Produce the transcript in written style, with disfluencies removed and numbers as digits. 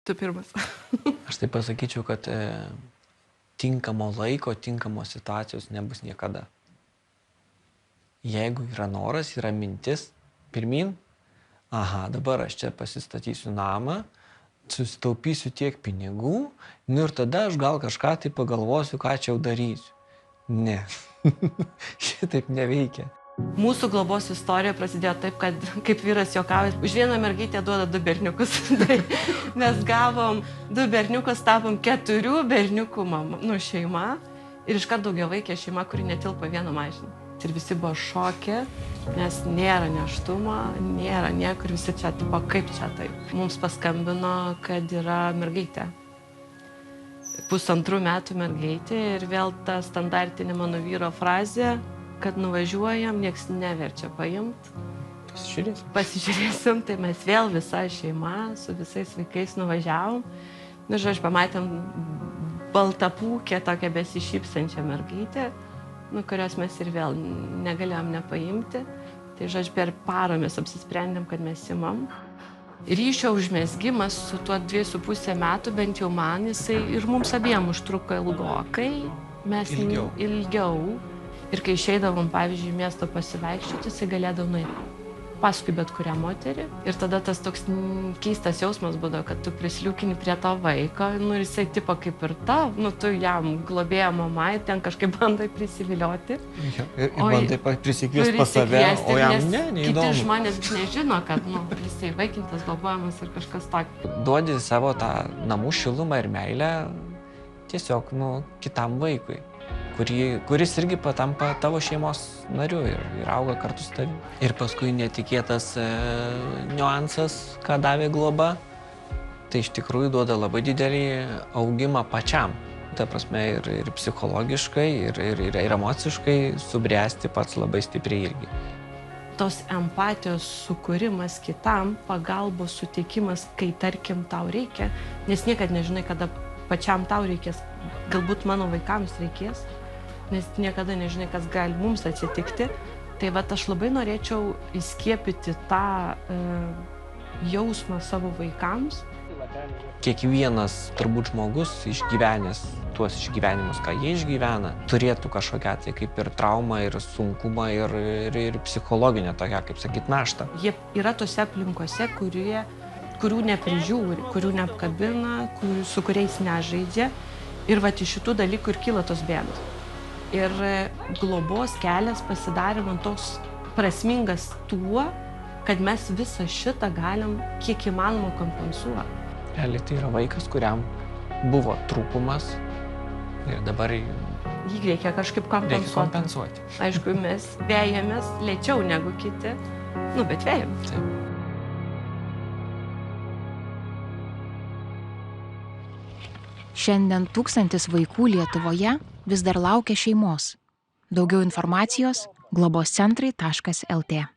Tu pirmas. Aš tai pasakyčiau, kad tinkamo laiko, tinkamos situacijos nebus niekada. Jeigu yra noras, yra mintis, pirmin, dabar aš čia pasistatysiu namą, susitaupysiu tiek pinigų, nu ir tada aš gal kažką tai pagalvosiu, ką čia jau darysiu. Ne, šitaip neveikia. Mūsų globos istorija prasidėjo taip, kad kaip vyras juokauja, už vieną mergaitę duoda 2 berniukus. Tai mes gavom 2 berniukus, tapom 4 berniukų šeima ir iškart daugiavaikė šeima, kuri netilpo vieną mašiną. Ir visi buvo šoke, nes nėra nėštumo, nėra niekur, visi čia, tipo, kaip čia taip. Mums paskambino, kad yra mergaitė. 1,5 metų mergaitė ir vėl ta standartinė mano vyro frazė, kad nuvažiuojam, nieks neverčia paimt. Pasižiūrėsim, tai mes vėl visa šeima su visais vaikais nuvažiavom. Nu, žodžiu, pamatėm baltapūkę, tokią besišypsančią mergaitę, kurios mes ir vėl negalėjom nepaimti. Tai, žodžiu, per parą mes apsisprendėm, kad mes imam. Ryšio užmezgimas su tuo 2,5 metų, bent jau man, jisai ir mums abiem užtruko ilgokai. Mes ilgiau. Ir kai išeidavom, pavyzdžiui, miesto pasivaikščioti, jisai galėdavo nueiti paskui bet kurią moterį. Ir tada tas toks keistas jausmas būdavo, kad tu prisliūkini prie to vaiko, nu ir jisai tipo kaip ir tu jam globėja mama ir ten kažkaip bandai prisivilioti. Ir bandai prisikviesti pas save, o jam neįdomu. Kiti žmonės nežino, kad jisai vaikintas, globojamas ir kažkas tokio. Duodi savo tą namų šilumą ir meilę tiesiog kitam vaikui, kuris irgi patampa tavo šeimos nariu ir auga kartu su tavimi. Ir paskui netikėtas niuansas, ką davė globa, tai iš tikrųjų duoda labai didelį augimą pačiam. Ta prasme ir psichologiškai, ir emociškai subręsti pats labai stipriai irgi. Tos empatijos sukūrimas kitam, pagalbos suteikimas, kai tarkim tau reikia, nes niekad nežinai, kada pačiam tau reikės, galbūt mano vaikams reikės, nes niekada nežinai, kas gali mums atsitikti. Tai aš labai norėčiau įskiepyti tą jausmą savo vaikams. Kiekvienas turbūt žmogus išgyvenęs tuos išgyvenimus, ką jie išgyvena, turėtų kažkokią tai kaip ir traumą, ir sunkumą, ir psichologinę tokią, kaip sakyt, naštą. Jie yra tose aplinkose, kurių neprižiūri, kurių neapkabina, su kuriais nežaidžia. Ir iš šitų dalykų ir kyla tos bėdos. Ir globos kelias pasidarė man toks prasmingas tuo, kad mes visą šitą galim kiek įmanoma kompensuoti. Realiai tai yra vaikas, kuriam buvo trūkumas ir dabar jį reikia kažkaip kompensuoti. Aišku, mes vejamės lėčiau negu kiti, bet vejamės. Šiandien 1000 vaikų Lietuvoje vis dar laukia šeimos. Daugiau informacijos globoscentrai.lt